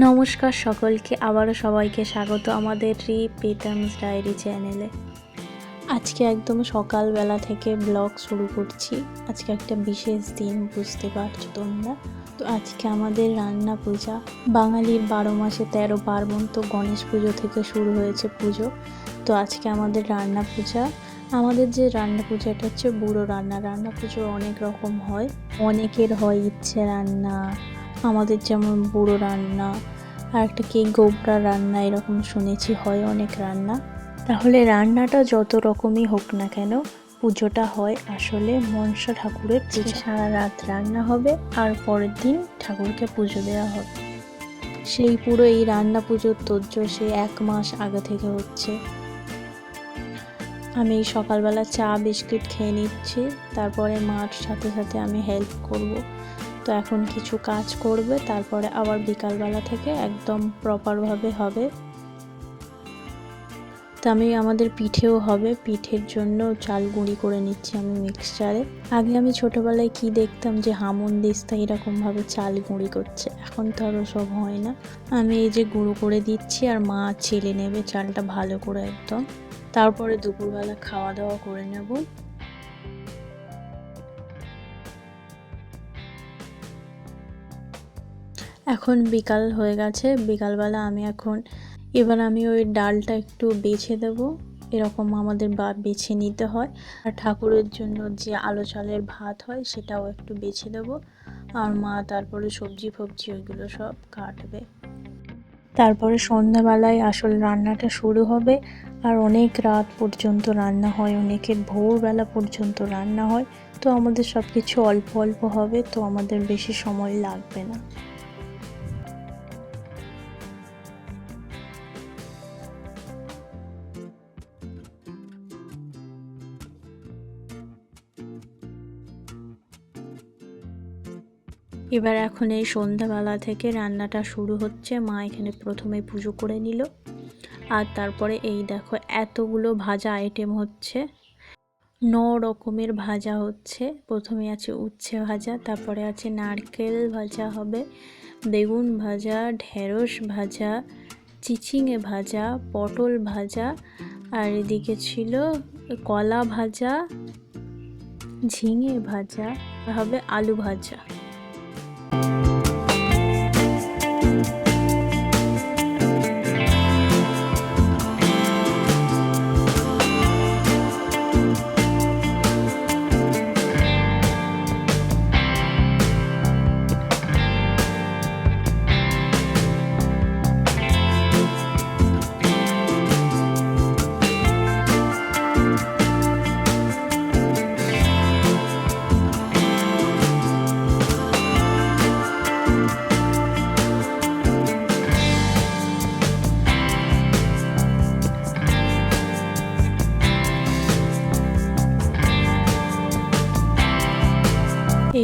নমস্কার সকলকে, আবারও সবাইকে স্বাগত আমাদের প্রীতমস ডায়েরি চ্যানেলে। আজকে একদম সকালবেলা থেকে ব্লগ শুরু করছি। আজকে একটা বিশেষ দিন, বুঝতে পারছো তোমরা। তো আজকে আমাদের রান্না পূজা। বাঙালির 12 মাসে 13 পার্বণ, তো গণেশ পুজো থেকে শুরু হয়েছে পুজো। তো আজকে আমাদের রান্না পূজা। আমাদের যে রান্না পূজা, এটা হচ্ছে বুড়ো রান্না। রান্না পুজো অনেক রকম হয়, অনেকের হয় ইচ্ছে রান্না, আমাদের যেমন বুড়ো রান্না, আর একটা কি গোবরা রান্না, এরকম শুনেছি হয় অনেক রান্না। তাহলে রান্নাটা যত রকমই হোক না কেন, পুজোটা হয় আসলে মনসা ঠাকুরের পুজো। সারা রাত রান্না হবে আর পরের দিন ঠাকুরকে পুজো দেওয়া হবে। সেই পুরো এই রান্না পুজোর তোড়জোড় সে 1 মাস আগে থেকে হচ্ছে। আমি এই সকালবেলা চা বিস্কিট খেয়ে নিচ্ছি, তারপরে মার সাথে সাথে আমি হেল্প করব। তো এখন কিছু কাজ করবে, তারপরে আবার বিকালবেলা থেকে একদম প্রপারভাবে হবে। তো আমাদের পিঠেও হবে, পিঠের জন্য চাল গুঁড়ি করে নিচ্ছি আমি মিক্সচারে। আগে আমি ছোটোবেলায় কি দেখতাম যে হামনদিস্তা এরকমভাবে চাল গুঁড়ি করছে, এখন তো আরও সব হয় না। আমি এই যে গুঁড়ো করে দিচ্ছি আর মা চেলে নেবে চালটা ভালো করে একদম। তারপরে দুপুরবেলা খাওয়া দাওয়া করে নেব। এখন বিকাল হয়ে গেছে, বিকালবেলা এবার আমি ওই ডালটা একটু বেছে দেব। এরকম আমাদের বেছে নিতে হয়। আর ঠাকুরের জন্য যে আলো চালের ভাত হয় সেটাও একটু বেছে দেব। আর মা তারপরে সবজি ফবজি ওইগুলো সব কাটবে। তারপরে সন্ধ্যাবেলায় আসল রান্নাটা শুরু হবে। আর অনেক রাত পর্যন্ত রান্না হয়, অনেকের ভোরবেলা পর্যন্ত রান্না হয়। তো আমাদের সব কিছু অল্প অল্প হবে, তো আমাদের বেশি সময় লাগবে না। এবার এখন এই সন্ধ্যাবেলা থেকে রান্নাটা শুরু হচ্ছে। মা এখানে প্রথমে পুজো করে নিল, আর তারপরে এই দেখো এতগুলো ভাজা আইটেম হচ্ছে, 9 রকমের ভাজা হচ্ছে। প্রথমে আছে উচ্ছে ভাজা, তারপরে আছে নারকেল ভাজা হবে, বেগুন ভাজা, ঢেঁড়স ভাজা, চিচিঙে ভাজা, পটল ভাজা, আর এদিকে ছিল কলা ভাজা, ঝিঙে ভাজা, হবে আলু ভাজা।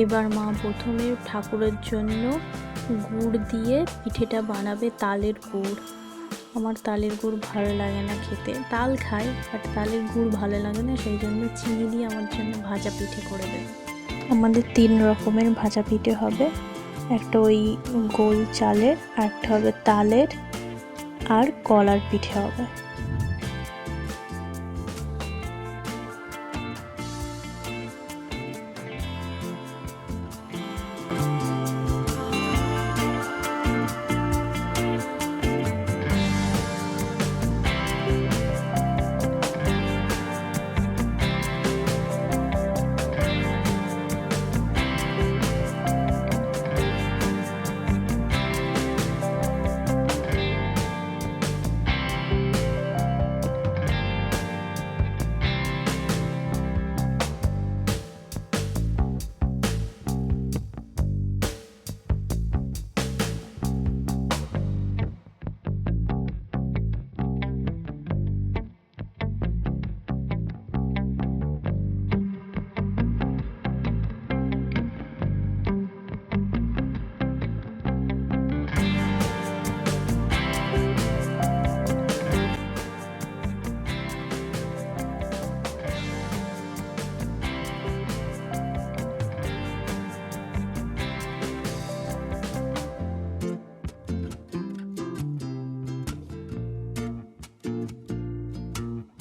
এবার মা প্রথমে ঠাকুরের জন্য গুড় দিয়ে পিঠেটা বানাবে, তালের গুড়। আমার তালের গুড় ভালো লাগে না খেতে, তাল খাই বাট তালের গুড় ভালো লাগে না, সেই জন্য চিনি দিয়ে আমার জন্য ভাজা পিঠে করে দেবে। আমাদের 3 রকমের ভাজা পিঠে হবে, একটা ওই গোল চালের, একটা হবে তালের, আর কলার পিঠে হবে।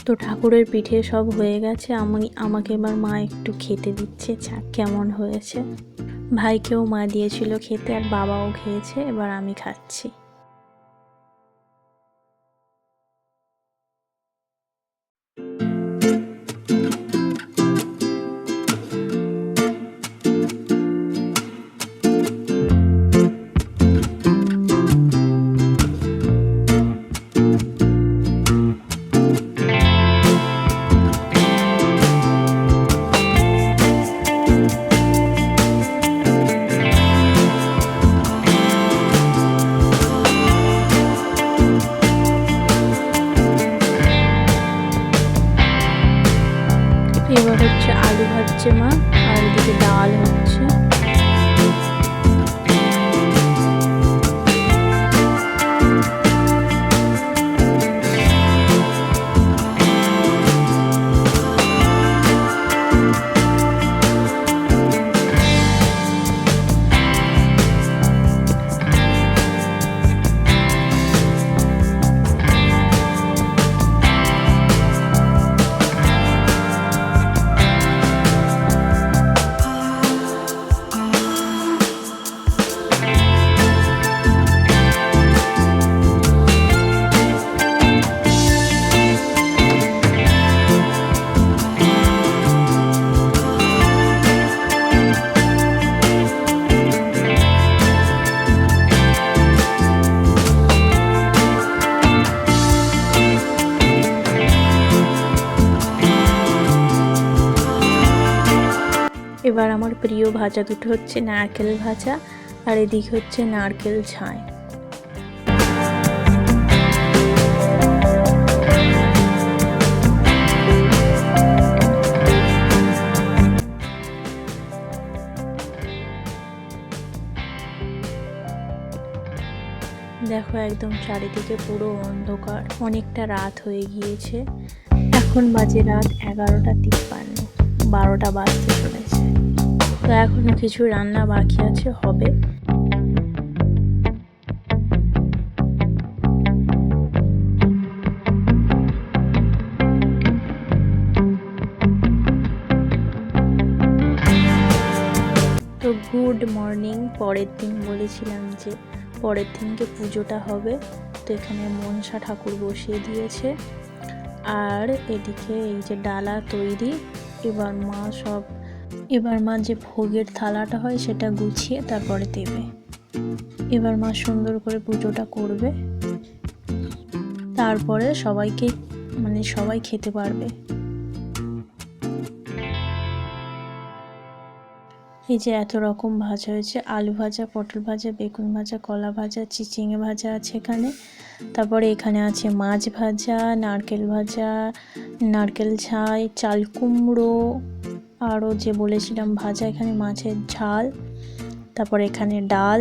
তো ঠাকুরের পিঠে সব হয়ে গেছে, আমাকে এবার মা একটু খেতে দিচ্ছে কেমন হয়েছে। ভাইকেও মা দিয়েছিল খেতে, আর বাবাও খেয়েছে, এবার আমি খাচ্ছি। এবার হচ্ছে আলু ভাজছে মা, আর এদিকে ডাল হচ্ছে। এবার আমার প্রিয় ভাজা দুটো হচ্ছে নারকেল ভাজা, আর এদিকে হচ্ছে নারকেল ছাই। দেখো একদম চারিদিকে পুরো অন্ধকার, অনেকটা রাত হয়ে গিয়েছে। এখন বাজে রাত 11:53, 12টা বাজতে চলেছে। তো এখনো কিছু রান্না বাকি আছে, হবে। তো গুড মর্নিং। পরের দিন বলেছিলাম যে পরের দিনকে পুজোটা হবে, তো এখানে মনসা ঠাকুর বসিয়ে দিয়েছে, আর এদিকে এই যে ডালা তৈরি। এবার মা যে ভোগের থালাটা হয় সেটা গুছিয়ে তারপরে দেবে। এবার মা সুন্দর করে পুজোটা করবে, তারপরে সবাই খেতে পারবে। এই যে এত রকম ভাজা হয়েছে, আলু ভাজা, পটল ভাজা, বেগুন ভাজা, কলা ভাজা, চিচিঙে ভাজা আছে এখানে। তারপরে এখানে আছে মাছ ভাজা, নারকেল ভাজা, নারকেল ছাই, চাল কুমড়ো, আরও যে বলেছিলাম ভাজা, এখানে মাছের ঝাল, তারপরে এখানে ডাল,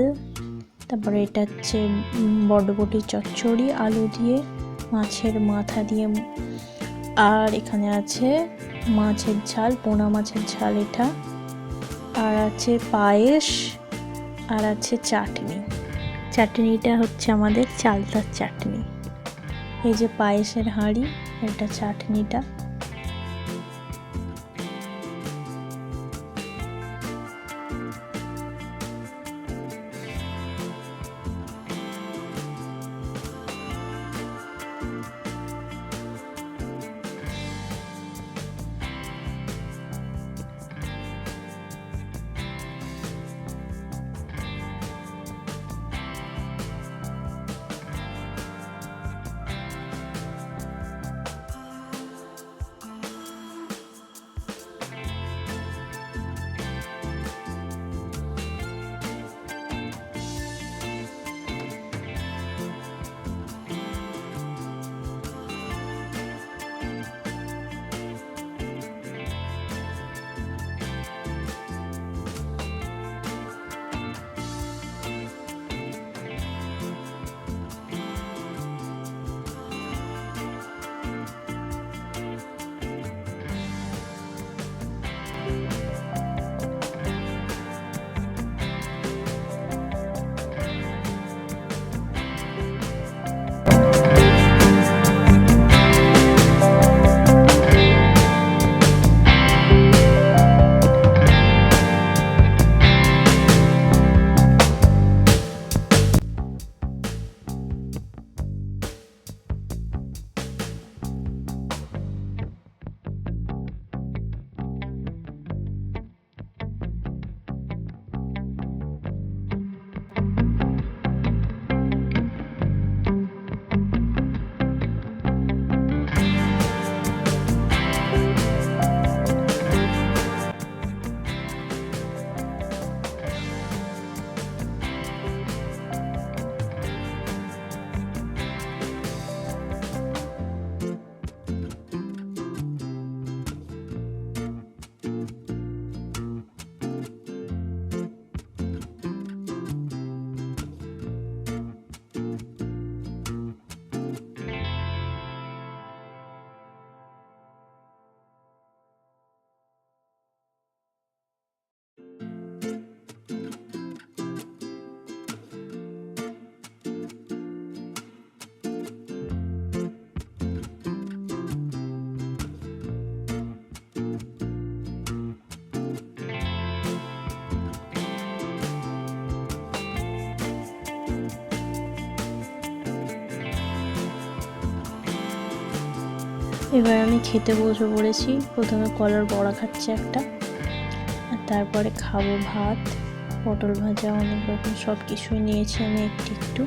তারপরে এটা হচ্ছে বটবটি চচ্চড়ি আলু দিয়ে, মাছের মাথা দিয়ে, আর এখানে আছে মাছের ঝাল, পোনা মাছের ঝাল এটা, আর আছে পায়েস, আর আছে চাটনি। চাটনিটা হচ্ছে আমাদের চালতার চাটনি। এই যে পায়েসের হাঁড়ি, এটা চাটনিটা। এবার আমি খেতে বসে পড়েছি। প্রথমে কলার বড়া খাচ্ছি একটা, আর তারপরে খাবো ভাত, পটল ভাজা, অনেক রকম সব কিছুই নিয়েছি আমি একটু একটু।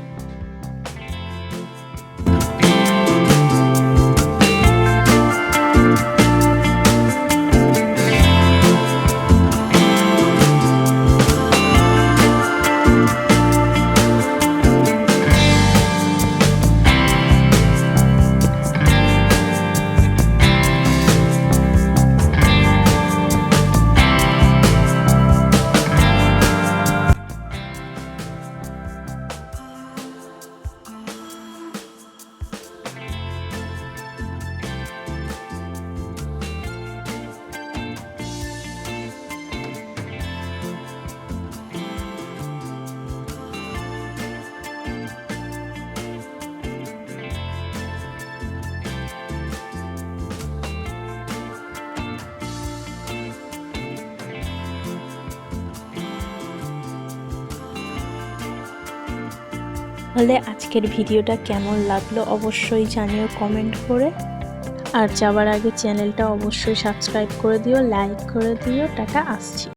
তাহলে আজকের ভিডিওটা কেমন লাগলো অবশ্যই জানিও কমেন্ট করে, আর যাওয়ার আগে চ্যানেলটা অবশ্যই সাবস্ক্রাইব করে দিও, লাইক করে দিও। টাটা, আসছি।